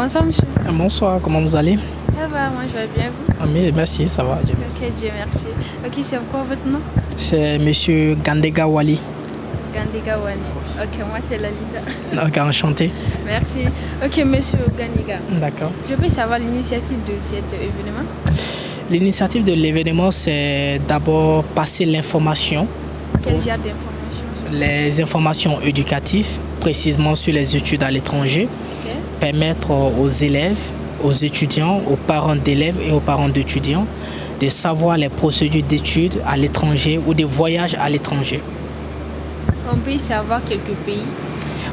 Bonsoir monsieur. Bonsoir, comment vous allez? Ça va, moi je vais bien vous. Ah, mais merci, ça va. Dieu merci. Ok, Dieu merci. Ok, c'est quoi votre nom? C'est Monsieur Gandega Wali. Gandega Wani. Ok, moi c'est Lalita. Ok, enchanté. Merci. Ok, monsieur Gandega. D'accord. Je peux savoir l'initiative de cet événement? L'initiative de l'événement, c'est d'abord passer l'information. Quel genre d'informations? Les informations éducatives, précisément sur les études à l'étranger. Ok. Permettre aux élèves, aux étudiants, aux parents d'élèves et aux parents d'étudiants de savoir les procédures d'études à l'étranger ou de voyages à l'étranger. On peut y savoir quelques pays.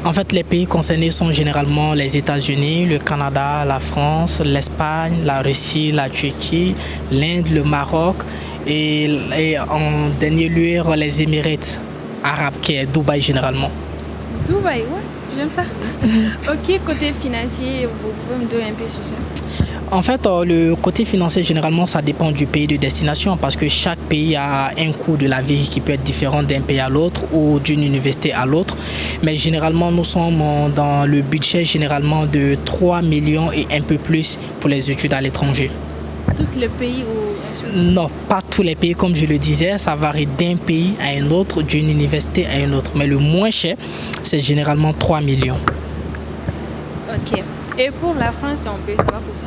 En fait, les pays concernés sont généralement les États-Unis, le Canada, la France, l'Espagne, la Russie, la Turquie, l'Inde, le Maroc et en dernier lieu les Émirats arabes, qui est Dubaï généralement. Dubaï, ouais, j'aime ça. Ok, côté financier, vous pouvez me donner un peu sur ça? En fait, le côté financier, généralement, ça dépend du pays de destination parce que chaque pays a un coût de la vie qui peut être différent d'un pays à l'autre ou d'une université à l'autre. Mais généralement, nous sommes dans le budget généralement de 3 millions et un peu plus pour les études à l'étranger. Tous les pays ou... Non, pas tous les pays, comme je le disais, ça varie d'un pays à un autre, d'une université à une autre. Mais le moins cher, c'est généralement 3 millions. Ok. Et pour la France, on peut savoir pour ça?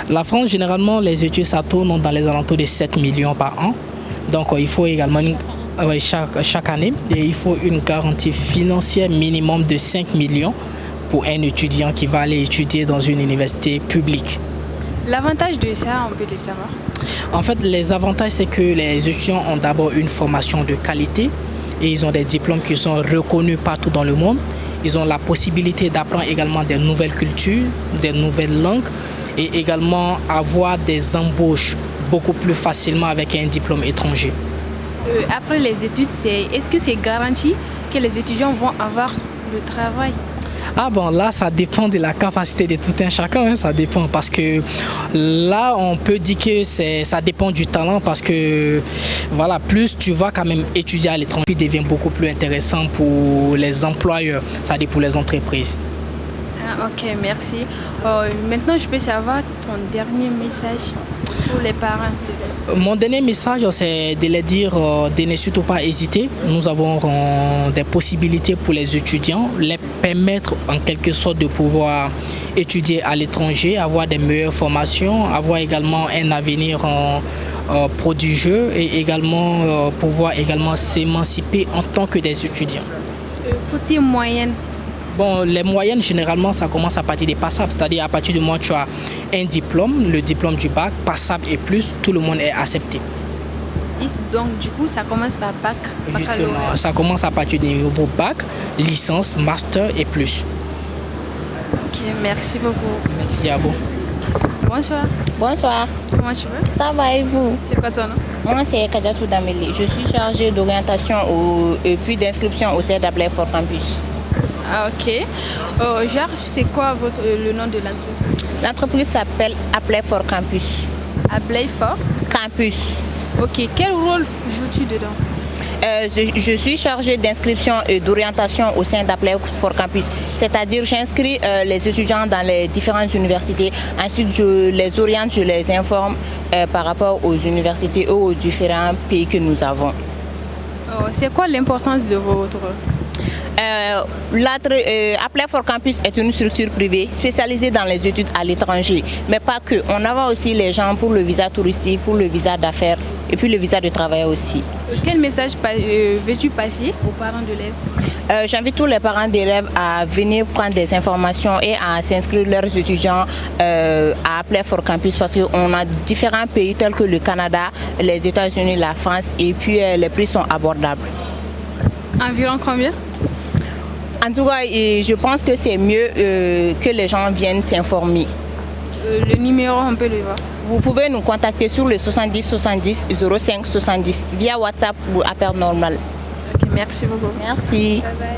La France, généralement, les études, ça tourne dans les alentours de 7 millions par an. Donc, il faut également, chaque année, et il faut une garantie financière minimum de 5 millions pour un étudiant qui va aller étudier dans une université publique. L'avantage de ça, on peut le savoir? En fait, les avantages, c'est que les étudiants ont d'abord une formation de qualité et ils ont des diplômes qui sont reconnus partout dans le monde. Ils ont la possibilité d'apprendre également des nouvelles cultures, des nouvelles langues et également avoir des embauches beaucoup plus facilement avec un diplôme étranger. Après les études, est-ce que c'est garanti que les étudiants vont avoir le travail? Ah bon, là, ça dépend de la capacité de tout un chacun, hein, ça dépend parce que là, on peut dire que ça dépend du talent parce que voilà, plus tu vas quand même étudier à l'étranger, il devient beaucoup plus intéressant pour les employeurs, c'est-à-dire pour les entreprises. Ah, ok, merci. Maintenant, je peux savoir ton dernier message pour les parents. Mon dernier message, c'est de leur dire de ne surtout pas hésiter. Nous avons des possibilités pour les étudiants, les permettre en quelque sorte de pouvoir étudier à l'étranger, avoir des meilleures formations, avoir également un avenir prodigieux et également pouvoir également s'émanciper en tant que des étudiants. Côté moyenne. Bon, les moyennes, généralement, ça commence à partir des passables. C'est-à-dire, à partir du moment où tu as un diplôme, le diplôme du bac, passable et plus, tout le monde est accepté. Donc, du coup, ça commence par bac. Justement, ça commence à partir du niveau bac, licence, master et plus. Ok, merci beaucoup. Merci à vous. Bonsoir. Bonsoir. Comment tu vas? Ça va et vous? C'est quoi ton nom? Moi, c'est Kadiatou Dameli. Je suis chargée d'orientation et puis d'inscription au CEDAPLEI Fort Campus. Ah, ok. Genre, c'est quoi le nom de l'entreprise? L'entreprise s'appelle Appelei Fort Campus. Appelei Fort Campus. Ok. Quel rôle joues-tu dedans? Je suis chargée d'inscription et d'orientation au sein d'Appelei Fort Campus. C'est-à-dire, j'inscris les étudiants dans les différentes universités. Ensuite, je les oriente, je les informe par rapport aux universités et aux différents pays que nous avons. C'est quoi l'importance de votre rôle? Appelei Fort Campus est une structure privée spécialisée dans les études à l'étranger, mais pas que. On a aussi les gens pour le visa touristique, pour le visa d'affaires et puis le visa de travail aussi. Quel message veux-tu passer aux parents d'élèves? J'invite tous les parents d'élèves à venir prendre des informations et à s'inscrire leurs étudiants à Appelei Fort Campus parce qu'on a différents pays tels que le Canada, les États-Unis, la France et puis les prix sont abordables. Environ combien? En tout cas, je pense que c'est mieux que les gens viennent s'informer. Le numéro, on peut le voir. Vous pouvez nous contacter sur le 70 70 05 70 via WhatsApp ou appel normal. Ok, merci beaucoup. Merci. Bye bye.